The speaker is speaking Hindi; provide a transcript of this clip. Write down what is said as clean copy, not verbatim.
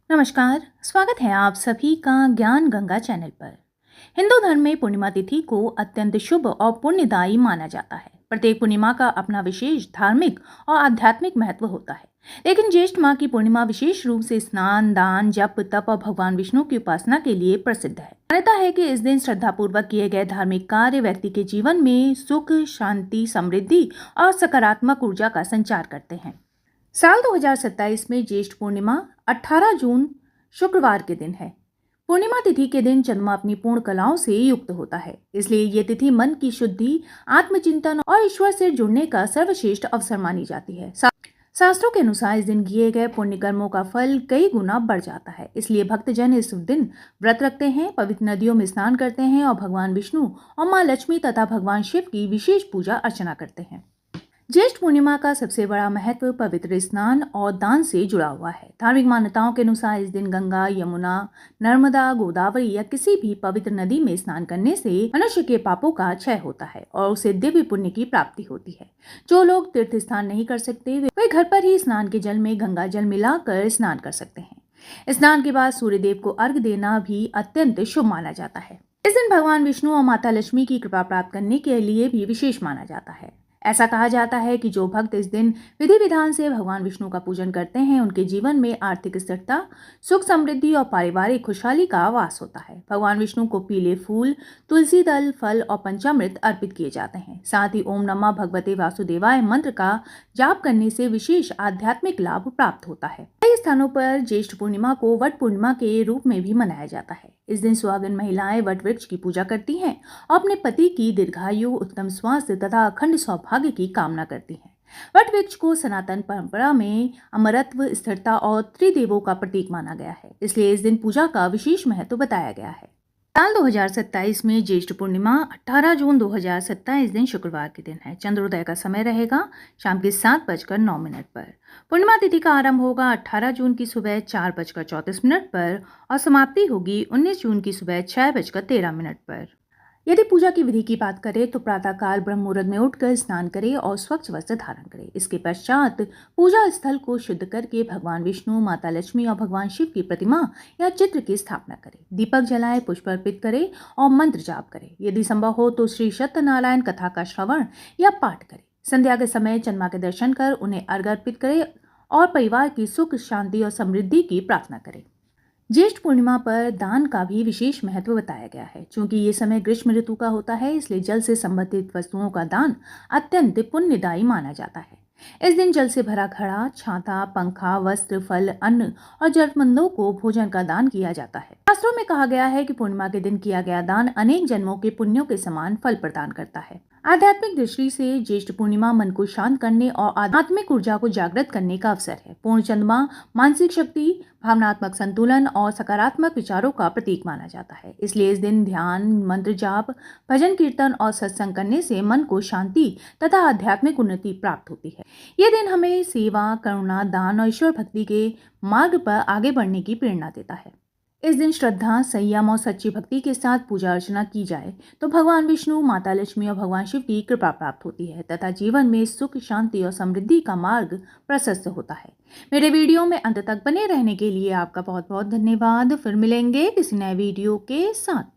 नमस्कार, स्वागत है आप सभी का ज्ञान गंगा चैनल पर। हिंदू धर्म में पूर्णिमा तिथि को अत्यंत शुभ और पुण्यदायी माना जाता है। प्रत्येक पूर्णिमा का अपना विशेष धार्मिक और आध्यात्मिक महत्व होता है। लेकिन ज्येष्ठ माह की पूर्णिमा विशेष रूप से स्नान, दान, जप, तप और भगवान विष्णु की उपासना के लिए प्रसिद्ध है। मान्यता है कि इस दिन श्रद्धापूर्वक किए गए धार्मिक कार्य व्यक्ति के जीवन में सुख, शांति, समृद्धि और सकारात्मक ऊर्जा का संचार करते हैं। साल 2027 में ज्येष्ठ पूर्णिमा 18 जून शुक्रवार के दिन है। पूर्णिमा तिथि के दिन चंद्रमा अपनी पूर्ण कलाओं से युक्त होता है, इसलिए ये तिथि मन की शुद्धि, आत्मचिंतन और ईश्वर से जुड़ने का सर्वश्रेष्ठ अवसर मानी जाती है। शास्त्रों के अनुसार इस दिन किए गए पुण्य कर्मों का फल कई गुना बढ़ जाता है। इसलिए भक्तजन इस दिन व्रत रखते हैं, पवित्र नदियों में स्नान करते हैं और भगवान विष्णु और माँ लक्ष्मी तथा भगवान शिव की विशेष पूजा अर्चना करते हैं। ज्येष्ठ पूर्णिमा का सबसे बड़ा महत्व पवित्र स्नान और दान से जुड़ा हुआ है। धार्मिक मान्यताओं के अनुसार इस दिन गंगा, यमुना, नर्मदा, गोदावरी या किसी भी पवित्र नदी में स्नान करने से मनुष्य के पापों का क्षय होता है और उसे दिव्य पुण्य की प्राप्ति होती है। जो लोग तीर्थ स्नान नहीं कर सकते वे घर पर ही स्नान के जल में गंगा जल मिलाकर स्नान कर सकते हैं। स्नान के बाद सूर्य देव को अर्घ्य देना भी अत्यंत शुभ माना जाता है। इस दिन भगवान विष्णु और माता लक्ष्मी की कृपा प्राप्त करने के लिए भी विशेष माना जाता है। ऐसा कहा जाता है कि जो भक्त इस दिन विधि विधान से भगवान विष्णु का पूजन करते हैं, उनके जीवन में आर्थिक स्थिरता, सुख, समृद्धि और पारिवारिक खुशहाली का वास होता है। भगवान विष्णु को पीले फूल, तुलसी दल, फल और पंचामृत अर्पित किए जाते हैं। साथ ही ओम नमः भगवते वासुदेवाय मंत्र का जाप करने से विशेष आध्यात्मिक लाभ प्राप्त होता है। कई स्थानों पर ज्येष्ठ पूर्णिमा को वट पूर्णिमा के रूप में भी मनाया जाता है। इस दिन सुहागिन महिलाएं वट वृक्ष की पूजा करती हैं और अपने पति की दीर्घायु, उत्तम स्वास्थ्य तथा अखंड सौभाग्य की कामना करती हैं। वट वृक्ष को सनातन परंपरा में अमरत्व, स्थिरता और त्रिदेवों का प्रतीक माना गया है, इसलिए इस दिन पूजा का विशेष महत्व बताया गया है। साल 2027 में ज्येष्ठ पूर्णिमा 18 जून 2027 दिन शुक्रवार के दिन है। चंद्रोदय का समय रहेगा शाम के 7:09 पर। पूर्णिमा तिथि का आरंभ होगा 18 जून की सुबह 4:34 पर और समाप्ति होगी 19 जून की सुबह 6:13 पर। यदि पूजा की विधि की बात करें तो प्रातःकाल ब्रह्म मुहूर्त में उठकर स्नान करें और स्वच्छ वस्त्र धारण करें। इसके पश्चात पूजा स्थल को शुद्ध करके भगवान विष्णु, माता लक्ष्मी और भगवान शिव की प्रतिमा या चित्र की स्थापना करें। दीपक जलाएं, पुष्प अर्पित करें और मंत्र जाप करें। यदि संभव हो तो श्री सत्यनारायण कथा का श्रवण या पाठ करें। संध्या के समय चंद्रमा के दर्शन कर उन्हें अर्घ्य अर्पित करें और परिवार की सुख, शांति और समृद्धि की प्रार्थना करें। ज्येष्ठ पूर्णिमा पर दान का भी विशेष महत्व बताया गया है। चूंकि ये समय ग्रीष्म ऋतु का होता है, इसलिए जल से संबंधित वस्तुओं का दान अत्यंत पुण्यदायी माना जाता है। इस दिन जल से भरा घड़ा, छाता, पंखा, वस्त्र, फल, अन्न और जरूरतमंदों को भोजन का दान किया जाता है। शास्त्रों में कहा गया है कि पूर्णिमा के दिन किया गया दान अनेक जन्मों के पुण्यों के समान फल प्रदान करता है। आध्यात्मिक दृष्टि से ज्येष्ठ पूर्णिमा मन को शांत करने और आध्यात्मिक ऊर्जा को जागृत करने का अवसर है। पूर्ण चंद्रमा मानसिक शक्ति, भावनात्मक संतुलन और सकारात्मक विचारों का प्रतीक माना जाता है। इसलिए इस दिन ध्यान, मंत्र जाप, भजन कीर्तन और सत्संग करने से मन को शांति तथा आध्यात्मिक उन्नति प्राप्त होती है। ये दिन हमें सेवा, करुणा, दान और ईश्वर भक्ति के मार्ग पर आगे बढ़ने की प्रेरणा देता है। इस दिन श्रद्धा, संयम और सच्ची भक्ति के साथ पूजा अर्चना की जाए तो भगवान विष्णु, माता लक्ष्मी और भगवान शिव की कृपा प्राप्त होती है तथा जीवन में सुख, शांति और समृद्धि का मार्ग प्रशस्त होता है। मेरे वीडियो में अंत तक बने रहने के लिए आपका बहुत बहुत धन्यवाद। फिर मिलेंगे किसी नए वीडियो के साथ।